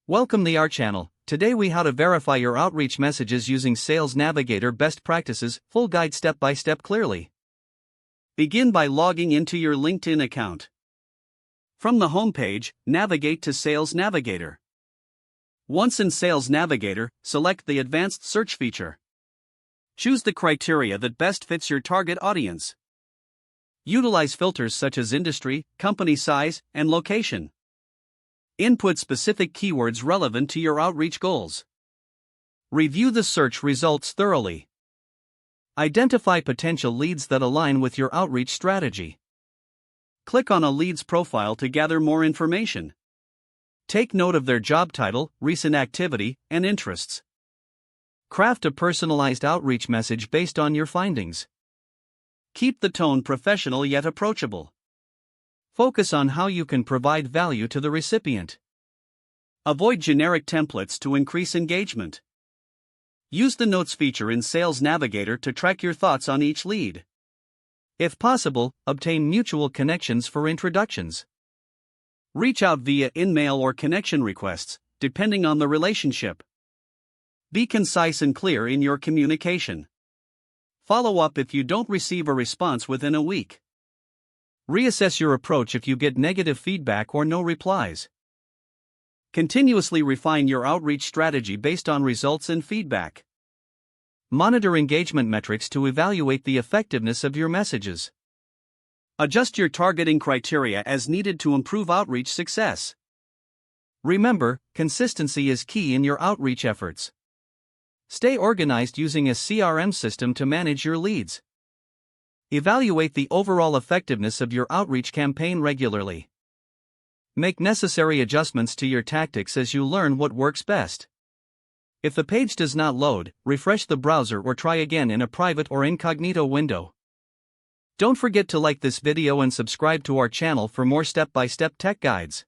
Welcome to our channel. Today we how to verify your outreach messages using Sales Navigator best practices, full guide step by step clearly. Begin by logging into your LinkedIn account. From the home page, navigate to Sales Navigator. Once in Sales Navigator, select the Advanced Search feature. Choose the criteria that best fits your target audience. Utilize filters such as industry, company size, and location. Input specific keywords relevant to your outreach goals. Review the search results thoroughly. Identify potential leads that align with your outreach strategy. Click on a lead's profile to gather more information. Take note of their job title, recent activity, and interests. Craft a personalized outreach message based on your findings. Keep the tone professional yet approachable. Focus on how you can provide value to the recipient. Avoid generic templates to increase engagement. Use the Notes feature in Sales Navigator to track your thoughts on each lead. If possible, obtain mutual connections for introductions. Reach out via in-mail or connection requests, depending on the relationship. Be concise and clear in your communication. Follow up if you don't receive a response within a week. Reassess your approach if you get negative feedback or no replies. Continuously refine your outreach strategy based on results and feedback. Monitor engagement metrics to evaluate the effectiveness of your messages. Adjust your targeting criteria as needed to improve outreach success. Remember, consistency is key in your outreach efforts. Stay organized using a CRM system to manage your leads. Evaluate the overall effectiveness of your outreach campaign regularly. Make necessary adjustments to your tactics as you learn what works best. If the page does not load, refresh the browser or try again in a private or incognito window. Don't forget to like this video and subscribe to our channel for more step-by-step tech guides.